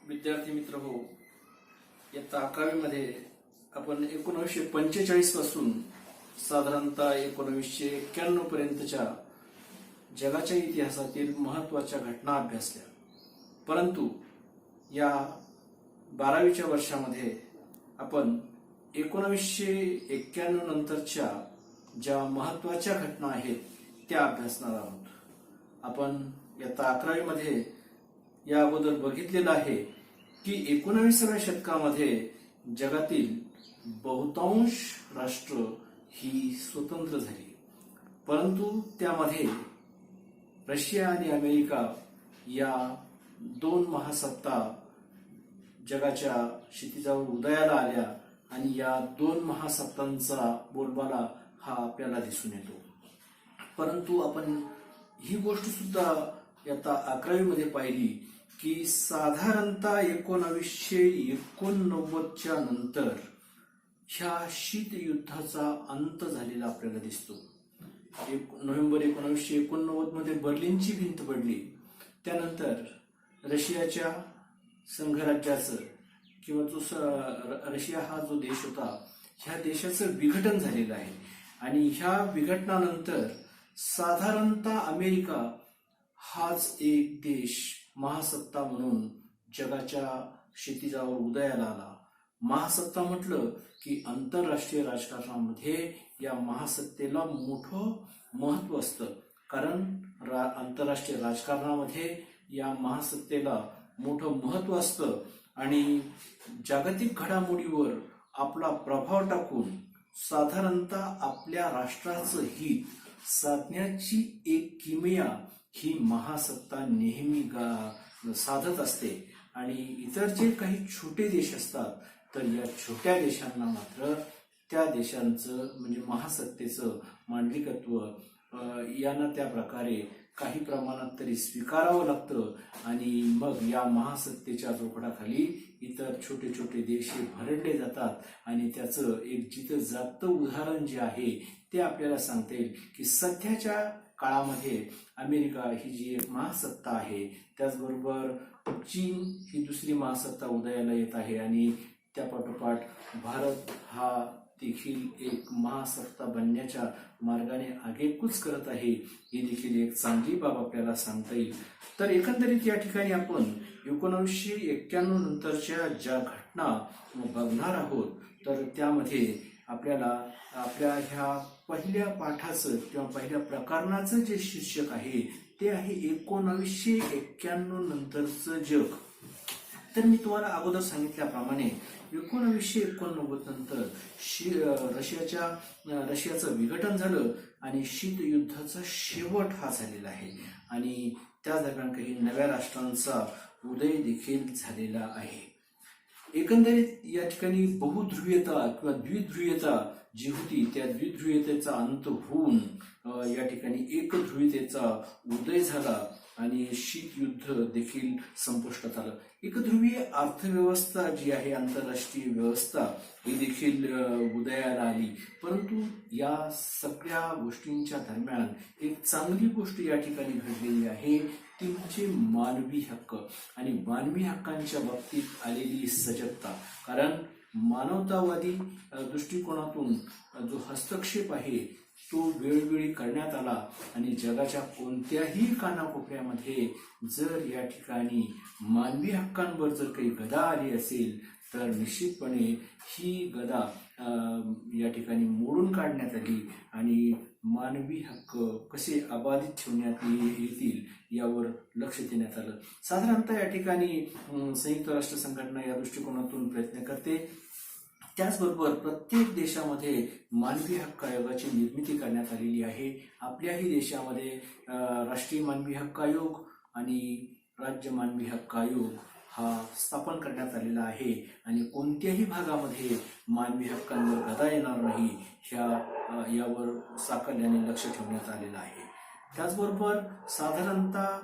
विद्यार्थी मित्र हो, इयत्ता 11वी मध्ये आपण 1945 पासून साधारणतः 1991 पर्यंतच्या जगाच्या इतिहासातील महत्त्वाच्या घटना अभ्यासल्या. परंतु या 12वीच्या वर्षामध्ये आपण 1991 नंतरच्या ज्या महत्त्वाच्या घटना आहेत त्या अभ्यासणार आहोत. आपण इयत्ता 11वी मध्ये या अगोदर बघितलेलं आहे की 19व्या शतकामध्ये जगातील बहुतांश राष्ट्र ही स्वतंत्र झाली, परंतु त्यामध्ये रशिया आणि अमेरिका या दोन महासत्ता जगाच्या क्षितिजावर उदयाला आल्या आणि या दोन महासत्तांचा बोलबाला हा आपल्याला दिसून येतो. परंतु आपण ही गोष्ट सुद्धा आता 11वी मध्ये पाहिली की साधारणतः 1989च्या नंतर ह्या शीतयुद्धाचा अंत झालेला आपल्याला दिसतो. नोव्हेंबर 1989 मध्ये बर्लिनची भिंत पडली. त्यानंतर रशियाच्या संघराज्याचं किंवा जो रशिया हा जो देश होता ह्या देशाचं विघटन झालेलं आहे आणि ह्या विघटनानंतर साधारणतः अमेरिका हाच एक देश महासत्ता म्हणून जगाच्या क्षितिजावर उदयाला आला. महासत्ता म्हटलं की आंतरराष्ट्रीय राजकारणामध्ये या महासत्तेला मोठं महत्व असतं, कारण आंतरराष्ट्रीय राजकारणामध्ये या महासत्तेला मोठं महत्व असतं आणि जागतिक घडामोडीवर आपला प्रभाव टाकून साधारणतः आपल्या राष्ट्राचं हित साधण्याची एक किमया ही महासत्ता नेहमी साधत असते. आणि इतर जे काही छोटे देश असतात तर या छोट्या देशांना मात्र त्या देशांचं म्हणजे महासत्तेचं मांडलिकत्व यांना त्या प्रकारे काही प्रमाणात तरी स्वीकारावं लागतं आणि मग या महासत्तेच्या जोखडाखाली इतर छोटे छोटे देश हे भरडले जातात. आणि त्याचं एक जिथं जागतं उदाहरण जे आहे ते आपल्याला सांगता येईल की सध्याच्या काळामध्ये अमेरिका ही जी एक महासत्ता आहे, त्याचबरोबर चीन ही दुसरी महासत्ता उदयाला येत आहे आणि त्यापाठोपाठ भारत हा देखील एक महासत्ता बनण्याच्या मार्गाने आगेकूच करत आहे. ही देखील एक चांगली बाब आपल्याला सांगता येईल. तर एकंदरीत या ठिकाणी आपण 1991 नंतरच्या ज्या घटना बघणार आहोत तर त्यामध्ये आपल्याला आपल्या ह्या पहिल्या पाठाचं किंवा पहिल्या प्रकरणाचं जे शीर्षक आहे ते आहे 1991 नंतरचं जग. तर मी तुम्हाला अगोदर सांगितल्याप्रमाणे 1989 नंतर रशियाचं विघटन झालं आणि शीतयुद्धाचा शेवट हा झालेला आहे आणि त्या दरम्यान काही नव्या राष्ट्रांचा उदय देखील झालेला आहे. एकंदरीत या ठिकाणी बहुध्रुवीयता किंवा द्विध्रुवीयता जी होती त्या द्विध्रुवीयतेचा अंत होऊन या ठिकाणी एकध्रुवीयतेचा उदय झाला आणि शीतयुद्ध देखील संपुष्टात आलं. एकध्रुवीय अर्थव्यवस्था जी आहे आंतरराष्ट्रीय व्यवस्था ही देखील उदयाला आली. परंतु या सगळ्या गोष्टींच्या दरम्यान एक चांगली गोष्ट या ठिकाणी घडलेली आहे ती म्हणजे मानवी हक्क आणि मानवी हक्कांच्या बाबतीत आलेली सजगता. कारण मानवतावादी दृष्टिकोनातून जो हस्तक्षेप आहे तो वेळोवेळी करण्यात आला आणि जगाच्या कोणत्याही कानाकोपऱ्यामध्ये जर या ठिकाणी मानवी हक्कांवर जर काही गदा आली असेल तर निश्चितपणे ही गदा या ठिकाणी मोडून काढण्यात आली आणि मानवी हक्क कसे अबाधित ठेवण्यात येतील यावर लक्ष देण्यात आलं. साधारणतः या ठिकाणी संयुक्त राष्ट्र संघटना या दृष्टिकोनातून प्रयत्न करते. त्याचबरोबर प्रत्येक देशामध्ये मानवी हक्क आयोगाची निर्मिती करण्यात आलेली आहे. आपल्याही देशामध्ये राष्ट्रीय मानवी हक्क आयोग आणि राज्य मानवी हक्क आयोग हा स्थापन करण्यात आलेला आहे आणि कोणत्याही भागामध्ये मानवी हक्कांवर गदा येणार नाही यावर साकल्याने लक्ष ठेवण्यात आलेलं आहे. त्याचबरोबर साधारणतः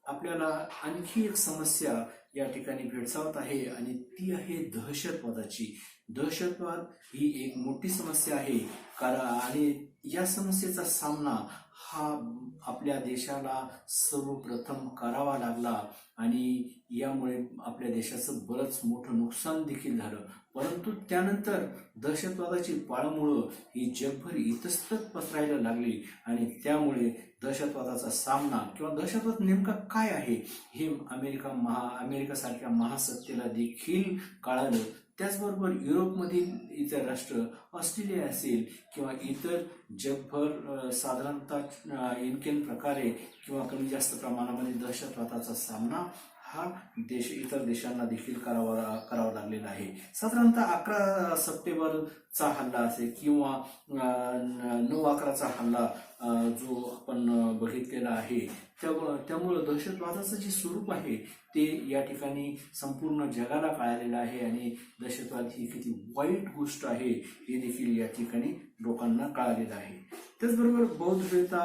आपल्याला आणखी एक समस्या या ठिकाणी भेडसावत आहे आणि ती आहे दहशतवादाची. दहशतवाद ही एक मोठी समस्या आहे कारण आणि या समस्येचा सामना हा आपल्या देशाला सर्वप्रथम करावा लागला आणि यामुळे आपल्या देशाचं बरंच मोठं नुकसान देखील झालं. परंतु त्यानंतर दहशतवादाची पाळंमुळं ही जगभर इतस्तत पसरायला लागली आणि त्यामुळे दहशतवादाचा सामना किंवा दहशतवाद नेमका काय आहे हे अमेरिकासारख्या महासत्तेला देखील कळालं. त्याचबरोबर युरोपमधील इतर राष्ट्र, ऑस्ट्रेलिया असेल किंवा इतर जगभर साधारणतः इनकेन प्रकारे किंवा कमी जास्त प्रमाणामध्ये दहशतवादाचा सामना हा इतर देशांना देखील करावा लागलेला आहे. साधारणतः 11 सप्टेंबरचा हल्ला असेल किंवा 9/11चा हल्ला जो आपण बघितलेला आहे, त्यामुळं दहशतवादाचं जे स्वरूप आहे ते या ठिकाणी संपूर्ण जगाला कळालेलं आहे आणि दहशतवाद ही किती वाईट गोष्ट आहे हे देखील या ठिकाणी लोकांना कळालेलं आहे. त्याचबरोबर बौद्धता,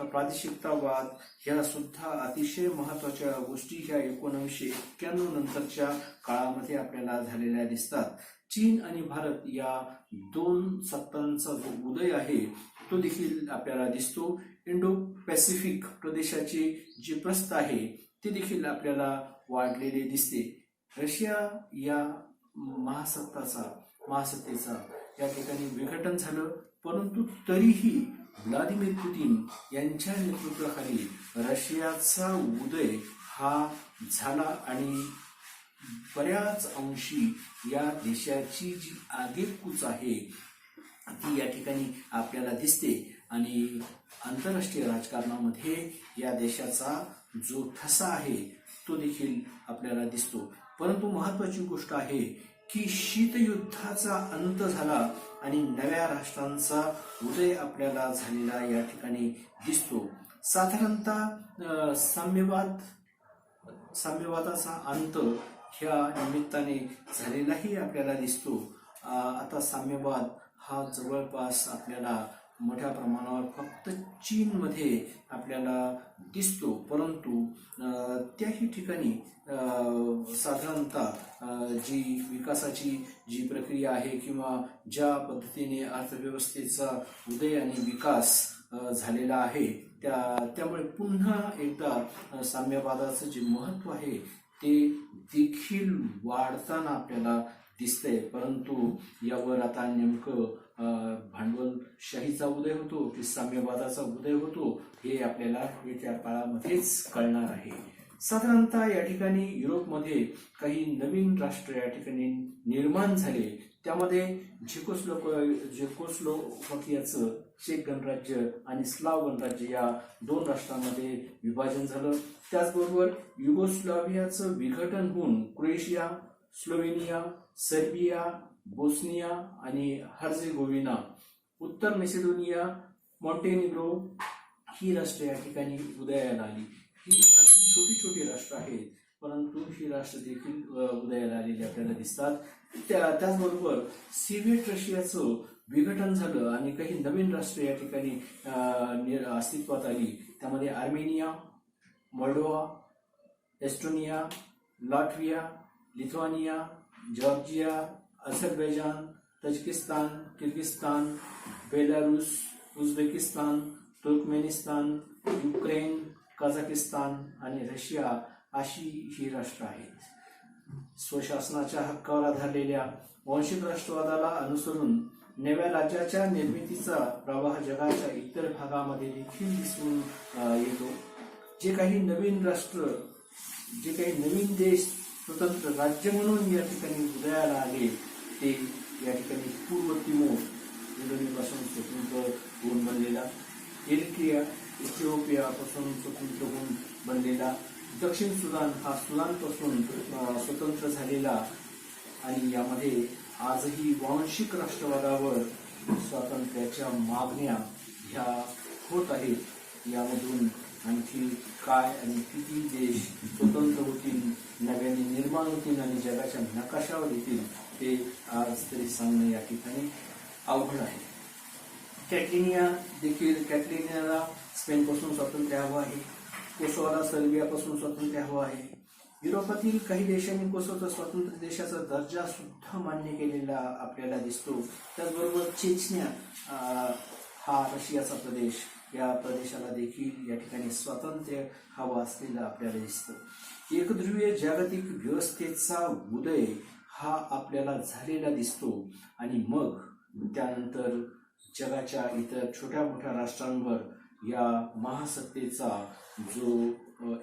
प्रादेशिकतावाद ह्या सुद्धा अतिशय महत्वाच्या गोष्टी ह्या 1991 नंतरच्या काळामध्ये आपल्याला झालेल्या दिसतात. चीन आणि भारत या दोन सत्तांचा जो उदय आहे तो देखील आपल्याला दिसतो. इंडो पॅसिफिक प्रदेशाचे जे प्रस्थ आहे ते देखील आपल्याला वाढलेले दिसते. रशिया या महासत्तेचा या ठिकाणी विघटन झालं, परंतु तरीही व्लादिमीर पुतीन यांच्या नेतृत्वाखाली रशियाचा उदय हा झाला आणि बऱ्याच अंशी या देशाची जी आगेकूच आहे ती या ठिकाणी आपल्याला दिसते आणि आंतरराष्ट्रीय राजकारणामध्ये या देशाचा जो ठसा आहे तो देखील आपल्याला दिसतो. परंतु महत्वाची गोष्ट आहे की शीतयुद्धाचा अंत झाला आणि नव्या राष्ट्रांचा उदय आपल्याला झालेला या ठिकाणी दिसतो. साधारणतः साम्यवादाचा अंत ह्या निमित्ताने झालेलाही आपल्याला दिसतो. आता साम्यवाद हा जवळपास आपल्याला मोठ्या प्रमाणावर फक्त चीनमध्ये आपल्याला दिसतो, परंतु त्याही ठिकाणी साधारणतः जी विकासाची जी प्रक्रिया आहे किंवा ज्या पद्धतीने अर्थव्यवस्थेचा उदय आणि विकास झालेला आहे त्यामुळे पुन्हा एकदा साम्यवादाचं जे महत्व आहे ते देखील वाढताना आपल्याला दिसतंय. परंतु यावर आता नेमकं भांडवलशाहीचा उदय होतो की साम्यवादाचा उदय होतो हे आपल्याला येत्या काळामध्येच कळणार आहे. साधारणतः या ठिकाणी युरोपमध्ये काही नवीन राष्ट्र या ठिकाणी निर्माण झाले. त्यामध्ये झेकोस्लोव्हाकियाचं चेक गणराज्य आणि स्लाव गणराज्य या दोन राष्ट्रांमध्ये विभाजन झालं. त्याचबरोबर युगोस्लाव्हियाचं विघटन होऊन क्रोएशिया, स्लोव्हेनिया, सर्बिया, बोस्निया आणि हर्जेगोविना, उत्तर मेसिडोनिया, मॉन्टेनिग्रो ही राष्ट्र या ठिकाणी उदयाला आली. ही अगदी छोटी छोटी राष्ट्र आहेत, परंतु ही राष्ट्र देखील उदयाला आलेली आपल्याला दिसतात. त्याचबरोबर सोव्हिएट रशियाचं विघटन झालं आणि काही नवीन राष्ट्र या ठिकाणी अस्तित्वात आली. त्यामध्ये Armenia, Moldova, Estonia, Latvia, Lithuania, Georgia, Azerbaijan, Tajikistan, Kyrgyzstan, Belarus, Uzbekistan, Turkmenistan, Ukraine, Kazakhstan आणि रशिया अशी ही राष्ट्र आहेत. स्वशासनाच्या हक्कावर आधारलेल्या वांशिक राष्ट्रवादाला अनुसरून नव्या राज्याच्या निर्मितीचा प्रवाह जगाच्या इतर भागामध्ये देखील दिसून येतो. जे काही नवीन राष्ट्र, जे काही नवीन देश स्वतंत्र राज्य म्हणून या ठिकाणी उदयाला आले ते या ठिकाणी पूर्व तिमोर पासून स्वतंत्र होऊन बनलेला, एरिट्रिया इथिओपियापासून स्वतंत्र होऊन बनलेला, दक्षिण सुदान हा सुदानपासून स्वतंत्र झालेला आणि यामध्ये आजही वांशिक राष्ट्रवादावर स्वातंत्र्याच्या मागण्या ह्या होत आहेत. यामधून आणखी काय आणि किती देश स्वतंत्र होतील, नव्याने निर्माण होतील आणि जगाच्या नकाशावर येतील ते आज तरी सांगणं या ठिकाणी अवघड आहे. कॅटलिनियाला स्पेनपासून स्वातंत्र्य हवं आहे. कोसोवाला सर्बियापासून स्वातंत्र्य हवं आहे. युरोपातील काही देशांनी कोसोवचा स्वतंत्र देशाचा दर्जा सुद्धा मान्य केलेला आपल्याला दिसतो. त्याचबरोबर चेचन्या हा रशियाचा प्रदेश, या प्रदेशाला देखील या ठिकाणी स्वातंत्र्य हवं असलेलं आपल्याला दिसतं. एकध्रुवीय जागतिक व्यवस्थेचा उदय हा आपल्याला झालेला दिसतो आणि मग त्यानंतर जगाच्या इतर छोट्या मोठ्या राष्ट्रांवर या महासत्तेचा जो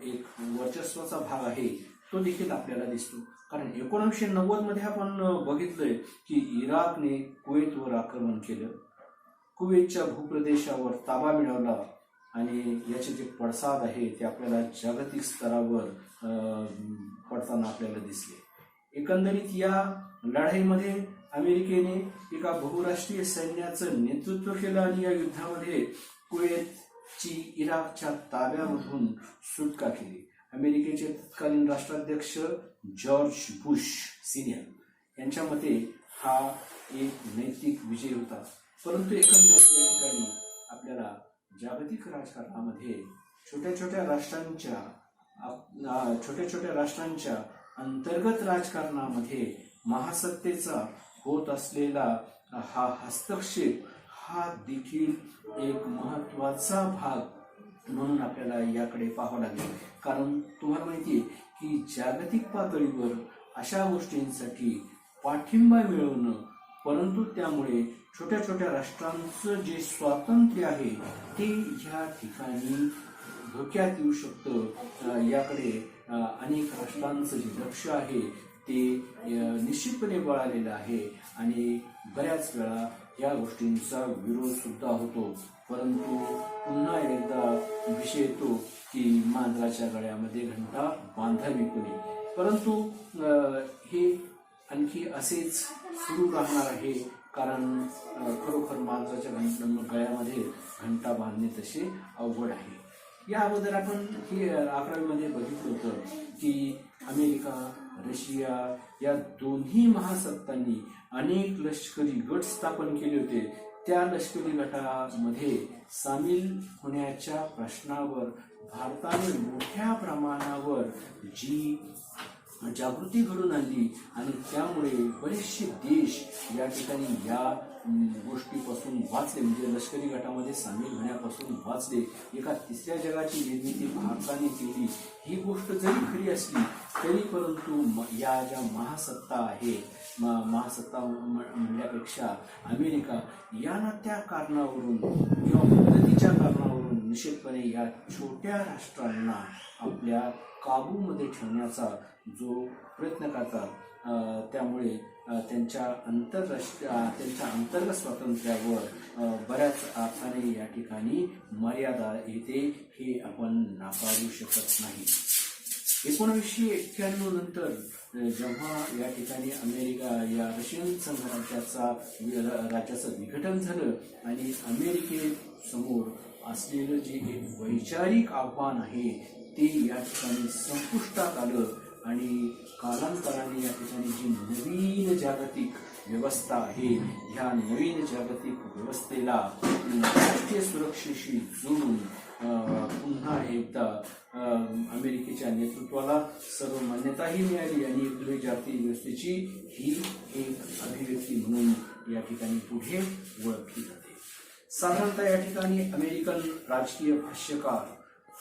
एक वर्चस्वाचा भाग आहे तो देखील आपल्याला दिसतो. कारण 1990 मध्ये आपण बघितलंय की इराकने कुवेतवर आक्रमण केलं, कुवेतच्या भूप्रदेशावर ताबा मिळवला आणि याचे जे पडसाद आहे ते आपल्याला जागतिक स्तरावर पडताना आपल्याला दिसले. एकंदरीत या लढाईमध्ये अमेरिकेने एका बहुराष्ट्रीय सैन्याचं नेतृत्व केलं आणि या युद्धामध्ये कुवेतची इराकच्या ताब्यामधून सुटका केली. अमेरिकेचे तत्कालीन राष्ट्राध्यक्ष जॉर्ज बुश सिनियर यांच्या मते हा एक नैतिक विजय होता. परंतु एकंदरीत या ठिकाणी आपल्याला जागतिक राजकारणामध्ये छोट्या छोट्या राष्ट्रांच्या अंतर्गत राजकारणामध्ये महासत्तेचा होत असलेला हा हस्तक्षेप हा देखील एक महत्वाचा भाग म्हणून आपल्याला याकडे पाहावं लागेल. कारण तुम्हाला माहिती आहे की जागतिक पातळीवर अशा गोष्टींसाठी पाठिंबा मिळवणं, परंतु त्यामुळे छोट्या छोट्या राष्ट्रांचं जे स्वातंत्र्य आहे ते या ठिकाणी धोक्यात येऊ शकतं. याकडे अनेक राष्ट्रांचं जे लक्ष आहे ते निश्चितपणे वळालेलं आहे आणि बऱ्याच वेळा या गोष्टींचा विरोध सुद्धा होतो. परंतु पुन्हा एकदा विषय येतो की मांजराच्या गळ्यामध्ये घंटा बांधावी कोणी. परंतु हे आणखी असेच सुरू राहणार आहे, कारण खरोखर मांजराच्या गळ्यामध्ये घंटा बांधणे तसे अवघड आहे. या अगोदर आपण हे 11वीमध्ये बघितलं होतं की अमेरिका, रशिया या दोन्ही महासत्तांनी अनेक लष्करी गट स्थापन केले होते. त्या लष्करी गटामध्ये सामील होण्याच्या प्रश्नावर भारताने मोठ्या प्रमाणावर जी जागृती घडून आणली आणि त्यामुळे बरेचसे देश या ठिकाणी या गोष्टीपासून वाचले, म्हणजे लष्करी गटामध्ये सामील होण्यापासून वाचले. एका तिसऱ्या जगाची निर्मिती भारताने केली. ही गोष्ट जरी खरी असली तरी परंतु या ज्या महासत्ता आहे, महासत्ता म्हणण्यापेक्षा अमेरिका यांना त्या कारणावरून किंवा मदतीच्या कारणावरून निश्चितपणे या छोट्या राष्ट्रांना आपल्या काबूमध्ये ठेवण्याचा जो प्रयत्न करतात, त्यामुळे त्यांच्या अंतर्गत स्वातंत्र्यावर बऱ्याच अर्थाने या ठिकाणी मर्यादा येते, हे आपण नाकारू शकत नाही. 1991 नंतर जेव्हा या ठिकाणी अमेरिका या रशियन राज्याचं विघटन झालं आणि अमेरिकेसमोर असलेलं जे एक वैचारिक आव्हान आहे ते या ठिकाणी संपुष्टात आलं आणि कालांतराने या ठिकाणी जी नवीन जागतिक व्यवस्था आहे, ह्या नवीन जागतिक व्यवस्थेला राष्ट्रीय सुरक्षेशी जोडून पुन्हा एकदा अमेरिकेच्या नेतृत्वाला सर्व मान्यताही मिळाली आणि एकध्रुवीय जागतिक व्यवस्थेची ही एक अभिव्यक्ती म्हणून या ठिकाणी पुढे ओळखली जाते. साधारणतः या ठिकाणी अमेरिकन राजकीय भाष्यकार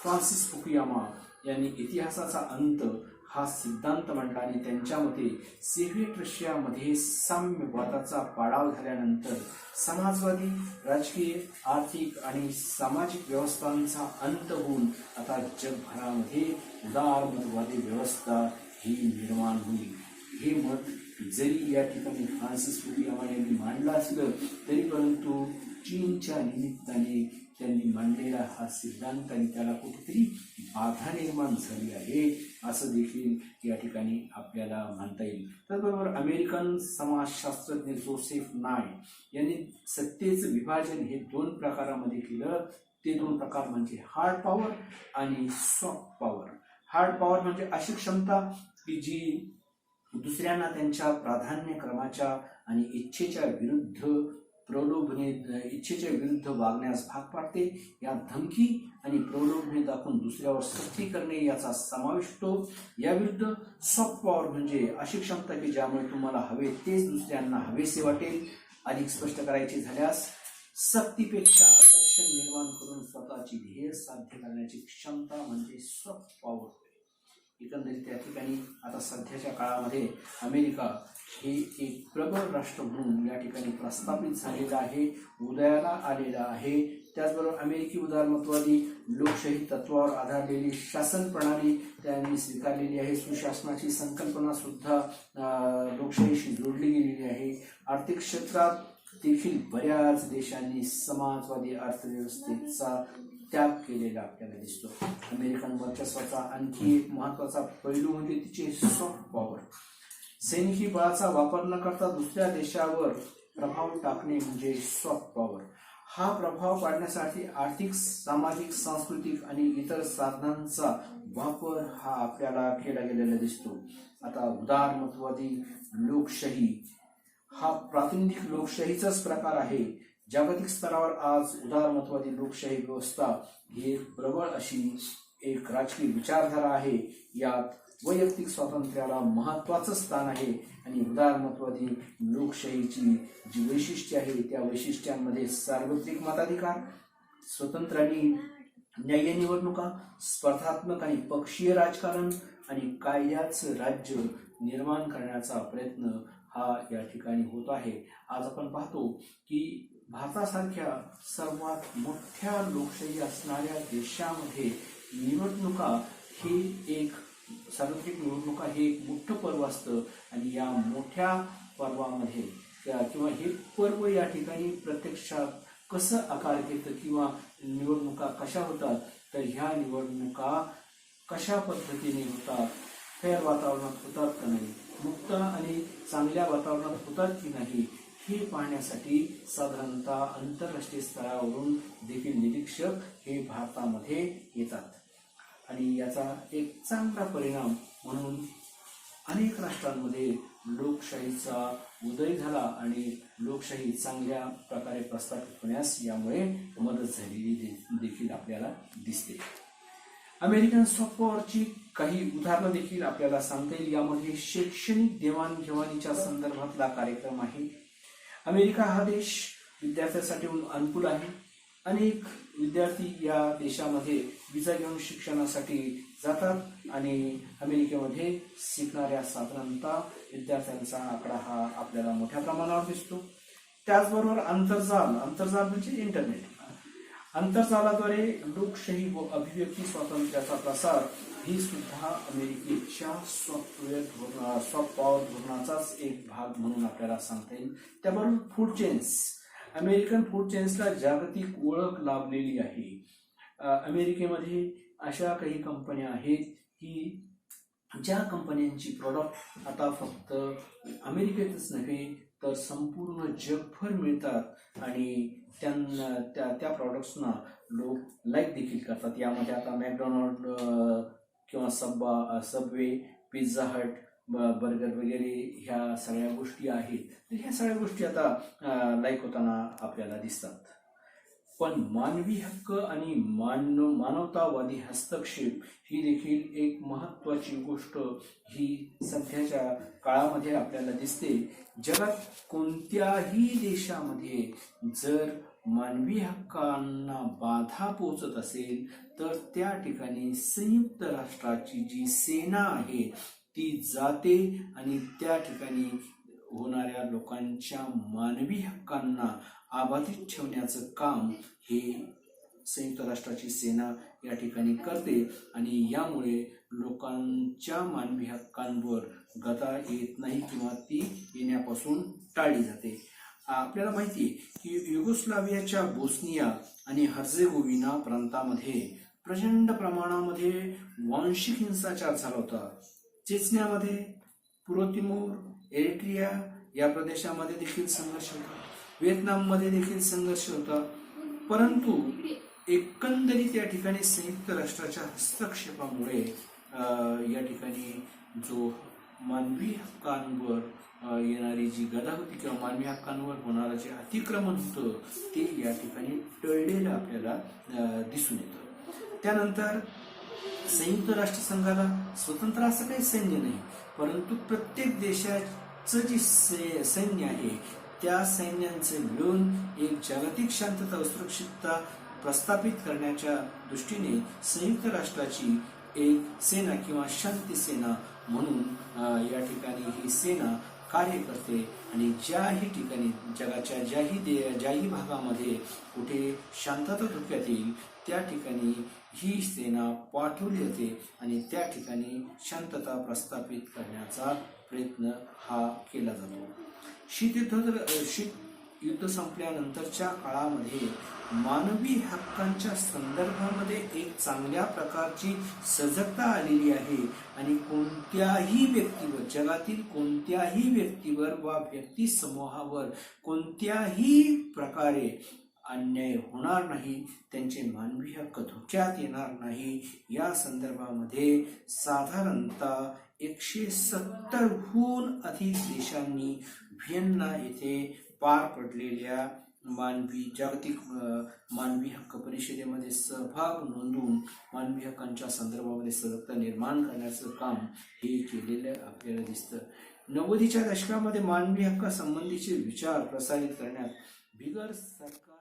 फ्रान्सिस फुकुयामा यांनी इतिहासाचा अंत हा सिद्धांत मांडला आणि त्यांच्या मते सोव्हिएट रशियामध्ये साम्यवादाचा पाडाव झाल्यानंतर समाजवादी, राजकीय, आर्थिक आणि सामाजिक व्यवस्थांचा अंत होऊन आता जगभरामध्ये उदारमतवादी व्यवस्था ही निर्माण होईल. हे मत जरी या ठिकाणी फ्रान्सिस फुकुयामा यांनी मांडलं असलं तरी परंतु चीनच्या निमित्ताने त्यांनी मांडलेला हा सिद्धांत आणि त्याला कुठेतरी बाधा निर्माण झाली आहे असं देखील या ठिकाणी आपल्याला म्हणता येईल. त्याचबरोबर अमेरिकन समाजशास्त्रज्ञ जोसेफ नाय यांनी सत्तेचं विभाजन हे 2 प्रकारामध्ये केलं. ते 2 प्रकार म्हणजे हार्ड पॉवर आणि सॉफ्ट पॉवर. हार्ड पॉवर म्हणजे अशी क्षमता की जी दुसऱ्यांना त्यांच्या प्राधान्यक्रमाच्या आणि इच्छेच्या विरुद्ध वागण्यास भाग पाडते. या धमकी आणि प्रलोभने दाखवून दुसऱ्यावर सक्ती करणे याचा समावेश होतो. याविरुद्ध सॉफ्ट पॉवर म्हणजे अशी क्षमता की ज्यामुळे तुम्हाला हवे तेच दुसऱ्यांना हवेसे वाटेल. अधिक स्पष्ट करायचे झाल्यास सक्तीपेक्षा आकर्षण निर्माण करून स्वतःची ध्येय साध्य करण्याची क्षमता म्हणजे सॉफ्ट पॉवर. एकंदरीत त्या ठिकाणी आता सध्याच्या काळामध्ये अमेरिका हे एक प्रबळ राष्ट्र म्हणून या ठिकाणी प्रस्थापित झालेलं आहे, उदयाला आलेलं आहे. त्याचबरोबर अमेरिकी उदारमतवादी लोकशाही तत्वावर आधारलेली शासन प्रणाली त्यांनी स्वीकारलेली आहे. सुशासनाची संकल्पना सुद्धा लोकशाहीशी जोडली गेलेली आहे. आर्थिक क्षेत्रात देखील बऱ्याच देशांनी समाजवादी अर्थव्यवस्थेचा त्याग केलेला आपल्याला दिसतो. अमेरिकन वर्चस्वाचा आणखी एक महत्वाचा पैलू म्हणजे तिचे सॉफ्ट पॉवर. सैनिकी बळाचा वापर न करता दुसऱ्या देशावर प्रभाव टाकणे म्हणजे सॉफ्ट पॉवर. हा प्रभाव पाडण्यासाठी आर्थिक, सामाजिक, सांस्कृतिक आणि इतर साधनांचा वापर हा आपल्याला केला गेलेला दिसतो. आता उदारमतवादी लोकशाही हा प्रातिनिधिक लोकशाहीचाच प्रकार आहे. जागतिक स्तरावर आज उदारमतवादी लोकशाही व्यवस्था ही एक प्रबळ अशी एक राजकीय विचारधारा आहे. यात वैयक्तिक स्वातंत्र्याला महत्वाचं स्थान आहे आणि उदारमतवादी लोकशाहीची जी वैशिष्ट्ये आहे त्या वैशिष्ट्यांमध्ये सार्वत्रिक मताधिकार, स्वतंत्र आणि न्याय्य निवडणुका, स्पर्धात्मक आणि पक्षीय राजकारण आणि कायद्याचं राज्य निर्माण करण्याचा प्रयत्न हा या ठिकाणी होत आहे. आज आपण पाहतो की भारतासारख्या सर्वात मोठ्या लोकशाही असणाऱ्या देशामध्ये निवडणुका ही एक सार्वत्रिक निवडणुका हे एक मोठं पर्व असतं आणि या मोठ्या पर्वामध्ये किंवा हे पर्व या ठिकाणी प्रत्यक्षात कसं आकार घेतं किंवा निवडणुका कशा होतात, तर ह्या निवडणुका कशा पद्धतीने होतात, फेअर वातावरणात होतात का नाही, मुक्त आणि चांगल्या वातावरणात होतात की नाही हे पाहण्यासाठी साधारणतः आंतरराष्ट्रीय स्तरावरून देखील निरीक्षक हे भारतामध्ये येतात. आणि याचा एक चांगला परिणाम म्हणून अनेक राष्ट्रांमध्ये लोकशाहीचा उदय झाला आणि लोकशाही चांगल्या प्रकारे प्रस्थापित होण्यास यामुळे मदत झालेली देखील आपल्याला दिसते. अमेरिकन सॉफ्ट पॉवरची काही उदाहरणं देखील आपल्याला सांगता येईल. यामध्ये शैक्षणिक देवाणघेवाणीच्या संदर्भातला कार्यक्रम आहे. अमेरिका हा देश विद्यार्थ्यांसाठी अनुकूल आहे. अनेक विद्यार्थी या देशामध्ये विजा घेऊन शिक्षणासाठी जातात आणि अमेरिकेमध्ये शिकणाऱ्या साधारणतः विद्यार्थ्यांचा आकडा हा आपल्याला मोठ्या प्रमाणावर दिसतो. त्याचबरोबर आंतरजाल म्हणजे इंटरनेट, आंतरजालाद्वारे लोकशाही व अभिव्यक्ती स्वातंत्र्याचा प्रसार ही सुद्धा अमेरिकेच्या सॉफ्ट पॉवर धोरणाचाच एक भाग म्हणून आपल्याला सांगता येईल. त्याबरोबर फूड चेन्स, अमेरिकन फूड चेन्सला जागतिक ओळख लाभलेली आहे. अमेरिकेमध्ये अशा काही कंपन्या आहेत की ज्या कंपन्यांची प्रॉडक्ट आता फक्त अमेरिकेतच नव्हे तर संपूर्ण जगभर मिळतात आणि त्या प्रॉडक्ट्सना लोक लाईक देखील करतात. यामध्ये आता मॅकडोनाल्ड किंवा सबवे, पिझ्झा हट, बर्गर वगैरे ह्या सगळ्या गोष्टी आहेत. तर ह्या सगळ्या गोष्टी आता लाईक होताना आपल्याला दिसतात. पण मानवी हक्क आणि मानवतावादी हस्तक्षेप ही देखील एक महत्वाची गोष्ट ही सध्याच्या काळामध्ये आपल्याला दिसते. जगात कोणत्याही देशामध्ये जर मानवी हक्कांना बाधा पोहोचत असेल तर त्या ठिकाणी संयुक्त राष्ट्राची जी सेना आहे ती जाते आणि त्या ठिकाणी होणाऱ्या लोकांच्या मानवी हक्कांना अबाधित ठेवण्याचं काम हे संयुक्त राष्ट्राची सेना या ठिकाणी करते आणि यामुळे लोकांच्या मानवी हक्कांवर गदा येत नाही किंवा ती येण्यापासून टाळली जाते. आपल्याला माहिती आहे की युगोस्लावियाच्या बोस्निया आणि हर्जेगोविना प्रांतामध्ये प्रचंड प्रमाणामध्ये वांशिक हिंसाचार झाला होता. चेचन्यामध्ये, पूर्व तिमोर, एरिट्रिया या प्रदेशामध्ये देखील संघर्ष होता. व्हिएतनाममध्ये देखील संघर्ष होता. परंतु एकंदरीत या ठिकाणी संयुक्त राष्ट्राच्या हस्तक्षेपामुळे या ठिकाणी जो मानवी हक्कांवर येणारी जी गदा होती किंवा मानवी हक्कांवर होणारं जे अतिक्रमण होतं ते या ठिकाणी टळलेलं आपल्याला दिसून येतं. त्यानंतर संयुक्त राष्ट्रसंघाला स्वतंत्र असं काही सैन्य नाही, परंतु प्रत्येक देशाचं जे सैन्य आहे त्या सैन्यांचे मिळून एक जागतिक शांतता व सुरक्षितता प्रस्थापित करण्याच्या दृष्टीने संयुक्त राष्ट्राची एक सेना किंवा शांती सेना म्हणून या ठिकाणी ही सेना कार्य करते आणि ज्याही ठिकाणी जगाच्या ज्याही भागामध्ये कुठे शांतता धोक्यात येईल त्या ठिकाणी ही सेना पाठवली जाते आणि त्या ठिकाणी शांतता प्रस्थापित करण्याचा प्रयत्न हा केला जातो. शीत युद्ध संपल्यानंतरच्या काळामध्ये मानवी हक्कांच्या संदर्भामध्ये एक चांगल्या प्रकारची सजगता आलेली आहे आणि कोणत्याही व्यक्तीवर, जगातील कोणत्याही व्यक्तीवर वा व्यक्ती समूहावर कोणत्याही प्रकारे अन्याय होणार नाही, त्यांचे मानवी हक्क धोक्यात येणार नाही या संदर्भामध्ये साधारणतः 170हून अधिक देशांनी व्हिएन्ना येथे पार पडलेल्या जागतिक मानवी हक्क परिषदेमध्ये सहभाग नोंदवून मानवी हक्कांच्या संदर्भामध्ये सजगता निर्माण करण्याचं काम हे केलेलं आपल्याला दिसतं. 90च्या दशकामध्ये मानवी हक्कासंबंधीचे विचार प्रसारित करण्यात बिगर सरकार